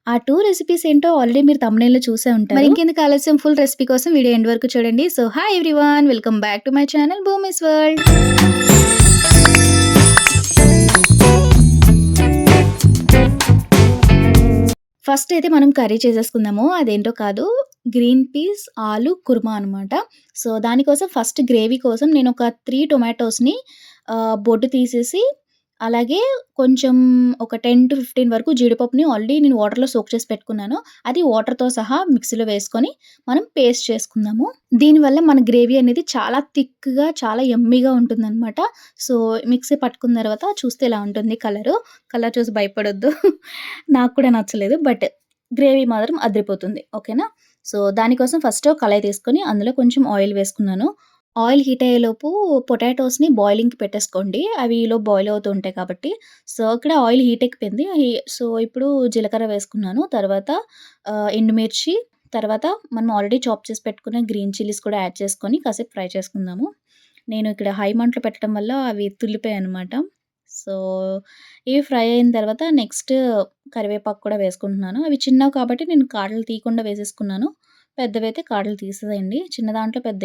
ఆ 2 రెసిపీస్ ఏంటో ఆల్రెడీ మీరు థంబ్‌నెయిల్‌లో చూసే ఉంటారు. మరింకెందుకు ఆలస్యం ఫుల్ రెసిపీ కోసం వీడియో ఎండ్ వరకు చూడండి. So, hi everyone welcome back to my channel Bhoomi's world. First అయితే మనం కర్రీ చేసేసుకుందాము. అదేంటో కాదు గ్రీన్ పీస్, ఆలు కుర్మా అనమాట. సో, దానికోసం ఫస్ట్ గ్రేవీ కోసం నేనొక 3 టొమాటోస్‌ని బొడ్డు తీసేసి, అలాగే కొంచెం ఒక 10-15 వరకు జీడిపప్పుని ఆల్రెడీ నేను వాటర్‌లో సోక్ చేసి పెట్టుకున్నాను. అది వాటర్‌తో సహా మిక్సీలో వేసుకొని మనం పేస్ట్ చేసుకుందాము. దీనివల్ల మన గ్రేవీ అనేది చాలా థిక్‌గా, చాలా యమ్మీగా ఉంటుందనమాట. సో, మిక్సీ పట్టుకున్న తర్వాత చూస్తే ఇలా ఉంటుంది కలరు. కలర్ చూసి భయపడొద్దు. నాకు కూడా నచ్చలేదు. బట్ గ్రేవీ మాత్రం అదిరిపోతుంది. ఓకేనా? సో, దానికోసం ఫస్ట్ ఒక కళాయి తీసుకొని అందులో కొంచెం ఆయిల్ వేసుకున్నాను. ఆయిల్ హీట్ అయ్యేలోపు పొటాటోస్‌ని బాయిలింగ్‌కి పెట్టేసుకోండి. అవి ఈలోపు బాయిల్ అవుతూ ఉంటాయి కాబట్టి. సో, ఇక్కడ ఆయిల్ హీట్ ఎక్కిపోయింది. సో, ఇప్పుడు జీలకర్ర వేసుకున్నాను. తర్వాత ఎండుమిర్చి, తర్వాత మనం ఆల్రెడీ చాప్ చేసి పెట్టుకున్న గ్రీన్ చిల్లీస్ కూడా యాడ్ చేసుకొని కాసేపు ఫ్రై చేసుకుందాము. నేను ఇక్కడ హై మంటలో పెట్టడం వల్ల అవి తుల్లిపోయాయనమాట. సో, ఇవి ఫ్రై అయిన తర్వాత నెక్స్ట్ కరివేపాకు కూడా వేసుకుంటున్నాను. అవి చిన్నవి కాబట్టి నేను కాడలు తీయకుండా వేసేసుకున్నాను. పెద్దవైతే కాడలు తీసేసేయండి. చిన్న దాంట్లో పెద్ద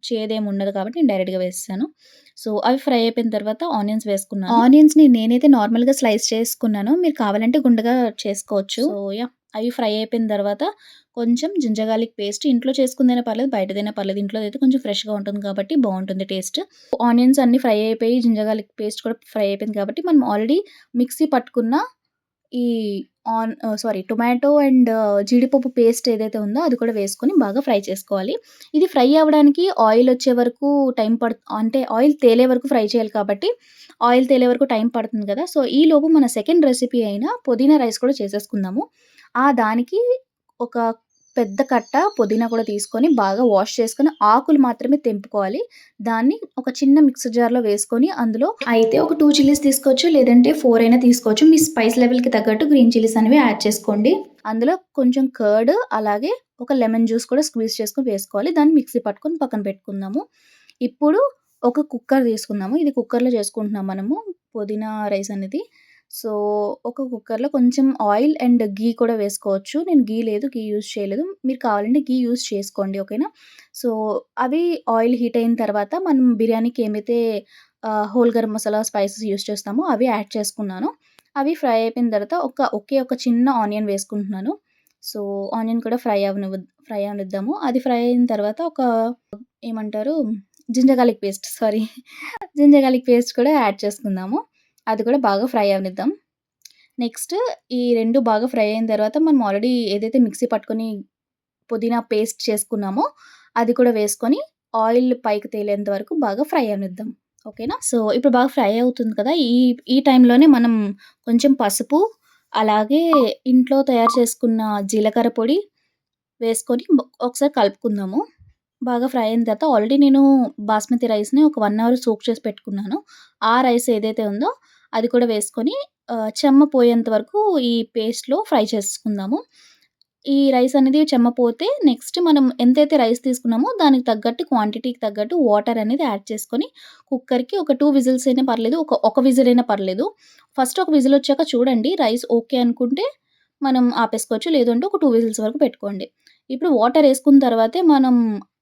చేదేమి ఉండదు కాబట్టి నేను డైరెక్ట్‌గా వేసేసాను. సో, అవి ఫ్రై అయిపోయిన తర్వాత ఆనియన్స్ వేసుకున్నాను. ఆనియన్స్‌ని నేనైతే నార్మల్‌గా స్లైస్ చేసుకున్నాను. మీరు కావాలంటే గుండుగా చేసుకోవచ్చు. So, yeah! అవి ఫ్రై అయిపోయిన తర్వాత కొంచెం జింజర్ గార్లిక్ పేస్ట్ ఇంట్లో చేసుకుందైనా పర్లేదు, బయటదైనా పర్లేదు. ఇంట్లోదైతే కొంచెం ఫ్రెష్‌గా ఉంటుంది కాబట్టి బావుంటుంది టేస్ట్. ఆనియన్స్ అన్నీ ఫ్రై అయిపోయి, జింజర్ గార్లిక్ పేస్ట్ కూడా ఫ్రై అయిపోయింది కాబట్టి మనం ఆల్రెడీ మిక్సీ పట్టుకున్న ఈ టొమాటో అండ్ జీడిపప్పు పేస్ట్ ఏదైతే ఉందో అది కూడా వేసుకొని బాగా ఫ్రై చేసుకోవాలి. ఇది ఫ్రై అవ్వడానికి ఆయిలొచ్చే వరకు అంటే ఆయిల్ తేలే వరకు ఫ్రై చేయాలి కాబట్టి, ఆయిల్ తేలే వరకు టైం పడుతుంది కదా! సో, ఈలోపు మన సెకండ్ రెసిపీ అయిన పుదీనా రైస్ కూడా చేసేసుకుందాము. దానికి ఒక పెద్ద కట్ట పుదీనా కూడా తీసుకొని బాగా వాష్ చేసుకొని ఆకులు మాత్రమే తెంపుకోవాలి. దాన్ని ఒక చిన్న మిక్సర్ జార్‌లో వేసుకొని అందులో అయితే ఒక 2 చిల్లీస్ తీసుకోవచ్చు. లేదంటే 4 అయినా తీసుకోవచ్చు. మీ స్పైస్ లెవెల్‌కి తగ్గట్టు గ్రీన్ చిల్లీస్ అనేవి యాడ్ చేసుకోండి. అందులో కొంచెం కర్డ్ అలాగే ఒక లెమన్ జ్యూస్ కూడా స్క్వీజ్ చేసుకొని వేసుకోవాలి. దాన్ని మిక్సీ పట్టుకొని పక్కన పెట్టుకుందాము. ఇప్పుడు ఒక కుక్కర్ తీసుకుందాము. ఇది కుక్కర్‌లో చేసుకుంటున్నాం మనము పుదీనా రైస్ అనేది. సో, ఒక కుక్కర్‌లో కొంచెం ఆయిల్ అండ్ ఘీ కూడా వేసుకోవచ్చు. నేను ఘీ లేదు. ఘీ యూజ్ చేయలేదు. మీరు కావాలంటే ఘీ యూజ్ చేసుకోండి. ఓకేనా? సో, అవి ఆయిల్ హీట్ అయిన తర్వాత మనం బిర్యానీకి ఏమైతే whole garam masala spices use చేస్తామో అవి యాడ్ చేసుకున్నాను. అవి ఫ్రై అయిపోయిన తర్వాత ఒక చిన్న ఆనియన్ వేసుకుంటున్నాను. సో, ఆనియన్ కూడా ఫ్రై అవనిద్దాము. అది ఫ్రై అయిన తర్వాత ఏమంటారు ginger garlic paste ginger garlic paste కూడా యాడ్ చేసుకుందాము. అది కూడా బాగా ఫ్రై అవ్వనిద్దాం. నెక్స్ట్ ఈ 2 బాగా ఫ్రై అయిన తర్వాత మనం ఆల్రెడీ ఏదైతే మిక్సీ పట్టుకొని పుదీనా పేస్ట్ చేసుకున్నామో అది కూడా వేసుకొని ఆయిల్ పైకి తేలేంత వరకు బాగా ఫ్రై అవ్వనిద్దాం. ఓకేనా? సో, ఇప్పుడు బాగా ఫ్రై అవుతుంది కదా! ఈ ఈ టైంలోనే మనం కొంచెం పసుపు, అలాగే ఇంట్లో తయారు చేసుకున్న జీలకర్ర పొడి వేసుకొని ఒకసారి కలుపుకుందాము. బాగా ఫ్రై అయిన తర్వాత ఆల్రెడీ నేను బాస్మతి రైస్‌ని ఒక 1 అవర్ సోక్ చేసి పెట్టుకున్నాను. ఆ రైస్ ఏదైతే ఉందో అది కూడా వేసుకొని చెమ్మ పోయేంత వరకు ఈ పేస్ట్‌లో ఫ్రై చేసుకుందాము. ఈ రైస్ అనేది చెమ్మ పోతే నెక్స్ట్ మనం ఎంతైతే రైస్ తీసుకున్నామో దానికి తగ్గట్టు క్వాంటిటీకి తగ్గట్టు వాటర్ అనేది యాడ్ చేసుకొని కుక్కర్‌కి ఒక 2 విజిల్స్ అయినా పర్లేదు. ఒక విజిల్ అయినా పర్లేదు. ఫస్ట్ ఒక విజిల్ వచ్చాక చూడండి రైస్ ఓకే అనుకుంటే మనం ఆపేసుకోవచ్చు. లేదు అంటే ఒక 2 విజిల్స్ వరకు పెట్టుకోండి. ఇప్పుడు వాటర్ ఏసుకున్న తర్వాతే మనం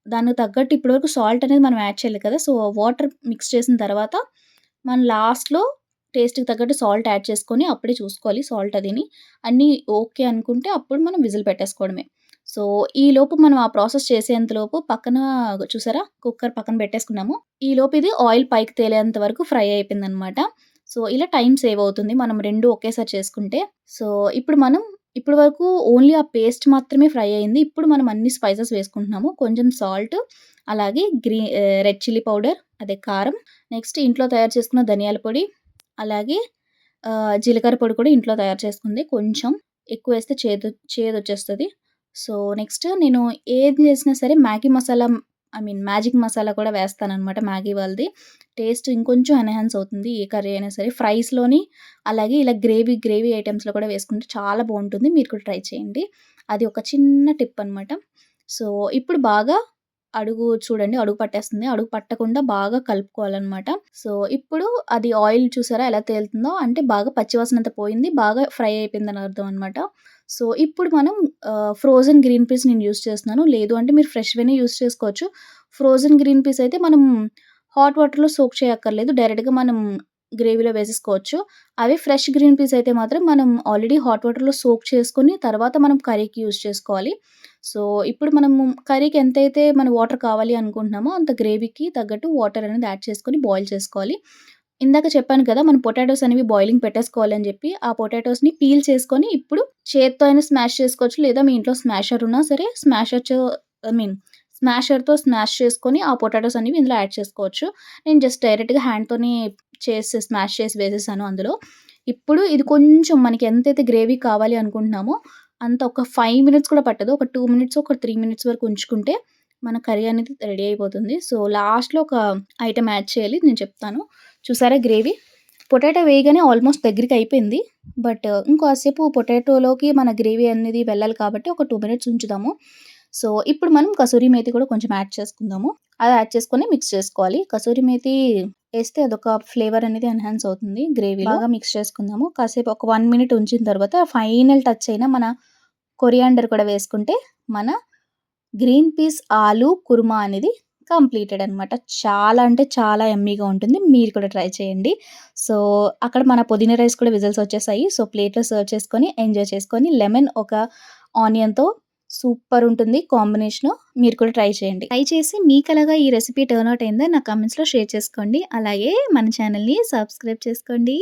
దానికి తగ్గట్టు ఇప్పటి వరకు సాల్ట్ అనేది మనం యాడ్ చేయలేదు కదా! సో, వాటర్ మిక్స్ చేసిన తర్వాత మనం లాస్ట్‌లో టేస్ట్‌కి తగ్గట్టు సాల్ట్ యాడ్ చేసుకొని అప్పుడే చూసుకోవాలి సాల్ట్ అదిని. అన్నీ ఓకే అనుకుంటే అప్పుడు మనం విజిల్ పెట్టేసుకోవడమే. సో, ఈలోపు మనం ఆ ప్రాసెస్ చేసేంతలోపు పక్కన చూసారా కుక్కర్ పక్కన పెట్టేసుకున్నాము. ఈలోపు ఇది ఆయిల్ పైకి తేలేంత వరకు ఫ్రై అయిపోయిందనమాట. సో, ఇలా టైమ్ సేవ్ అవుతుంది. మనం 2 ఒకేసారి చేసుకుంటే. సో, ఇప్పటి వరకు ఓన్లీ ఆ పేస్ట్ మాత్రమే ఫ్రై అయింది. ఇప్పుడు మనం అన్ని స్పైసెస్ వేసుకుంటున్నాము. కొంచెం సాల్ట్, అలాగే రెడ్ చిల్లీ పౌడర్ అదే కారం, నెక్స్ట్ ఇంట్లో తయారు చేసుకున్న ధనియాల పొడి, అలాగే జీలకర్ర పొడి కూడా ఇంట్లో తయారు చేసుకుంది. కొంచెం ఎక్కువేస్తే చేదొచ్చేస్తది. సో, నెక్స్ట్ నేను ఏది చేసినా సరే మ్యాజిక్ మసాలా కూడా వేస్తాననమాట మ్యాగీ వాళ్ళది. టేస్ట్ ఇంకొంచెం ఎన్హాన్స్ అవుతుంది. ఏ కర్రీ అయినా సరే. ఫ్రైస్‌లోని అలాగే ఇలా గ్రేవీ ఐటెమ్స్‌లో కూడా వేసుకుంటే చాలా బావుంటుంది. మీరు కూడా ట్రై చేయండి. అది ఒక చిన్న టిప్ అనమాట. సో, ఇప్పుడు బాగా అడుగు పట్టేస్తుంది. అడుగు పట్టకుండా బాగా కలుపుకోవాలనమాట. సో, ఇప్పుడు అది ఆయిల్ చూసారా ఎలా తేలుతుందో? అంటే బాగా పచ్చివాసన అంతా పోయింది. బాగా ఫ్రై అయిపోయిందని అర్థం అనమాట. సో, ఇప్పుడు మనం ఫ్రోజన్ గ్రీన్ పీస్ నేను యూజ్ చేస్తున్నాను. లేదు అంటే మీరు ఫ్రెష్‌వైనా యూజ్ చేసుకోవచ్చు. ఫ్రోజన్ గ్రీన్ పీస్ అయితే మనం హాట్ వాటర్‌లో సోక్ చేయక్కర్లేదు. డైరెక్ట్‌గా మనం గ్రేవీలో వేసేసుకోవచ్చు. అదే ఫ్రెష్ గ్రీన్ పీస్ అయితే మాత్రం మనం ఆల్రెడీ హాట్ వాటర్‌లో సోక్ చేసుకొని తర్వాత మనం కర్రీకి యూజ్ చేసుకోవాలి. సో, ఇప్పుడు మనము కర్రీకి ఎంతైతే మన వాటర్ కావాలి అనుకుంటున్నామో అంత గ్రేవీకి తగ్గట్టు వాటర్ అనేది యాడ్ చేసుకొని బాయిల్ చేసుకోవాలి. ఇందాక చెప్పాను కదా! మనం పొటాటోస్ అనేవి బాయిలింగ్ పెట్టేసుకోవాలని జెప్పి, ఆ పొటాటోస్‌ని పీల్ చేసుకొని ఇప్పుడు చేత్తో అయినా స్మాష్ చేసుకోవచ్చు. లేదా మీ ఇంట్లో స్మాషర్ ఉన్నా సరే ఐ మీన్ స్మాషర్‌తో స్మాష్ చేసుకొని ఆ పొటాటోస్ అనేవి ఇందులో యాడ్ చేసుకోవచ్చు. నేను జస్ట్ డైరెక్ట్‌గా హ్యాండ్‌తోని స్మాష్ చేసి వేసేసాను అందులో. ఇప్పుడు ఇది కొంచెం మనకి ఎంతైతే గ్రేవీ కావాలి అనుకుంటున్నామో అంత ఒక 5 మినిట్స్ కూడా పట్టదు. ఒక 2 మినిట్స్, ఒక 3 మినిట్స్ వరకు ఉంచుకుంటే మన కర్రీ అనేది రెడీ అయిపోతుంది. సో, లాస్ట్‌లో ఒక ఐటెమ్ యాడ్ చేయాలి. నేను చెప్తాను. చూసారా గ్రేవీ? పొటాటో వేయగానే ఆల్మోస్ట్ దగ్గరికయిపోయింది. బట్ ఇంకాసేపు పొటాటోలోకి మన గ్రేవీ అనేది వెళ్ళాలి కాబట్టి ఒక 2 మినిట్స్ ఉంచుదాము. సో, ఇప్పుడు మనం కసూరి మేతి కూడా కొంచెం యాడ్ చేసుకుందాము. అది యాడ్ చేసుకొని మిక్స్ చేసుకోవాలి. కసూరి మేతి ఏస్తే అదొక ఫ్లేవర్ అనేది ఎన్హాన్స్ అవుతుంది గ్రేవీలో. బాగా మిక్స్ చేసుకుందాము. కాసేపు ఒక 1 మినిట్ ఉంచిన తర్వాత ఫైనల్ టచ్ అయిన మన కొరియాండర్ కూడా వేసుకుంటే మన గ్రీన్ పీస్ ఆలు కుర్మా అనేది కంప్లీటెడ్ అనమాట. చాలా అంటే చాలా యమ్మీగా ఉంటుంది. మీరు కూడా ట్రై చేయండి. సో, అక్కడ మన పుదీనా రైస్ కూడా విజిల్స్ వచ్చేసాయి. సో, ప్లేట్‌లో సర్వ్ చేసుకొని ఎంజాయ్ చేసుకొని లెమన్ ఒక ఆనియన్‌తో సూపర్ ఉంటుంది కాంబినేషను. మీరు కూడా ట్రై చేయండి. ట్రై చేసి మీకెలాగా ఈ రెసిపీ టర్న్ ఔట్ అయిందో నా కామెంట్స్‌లో షేర్ చేసుకోండి. అలాగే మన ఛానెల్‌ని సబ్స్క్రైబ్ చేసుకోండి.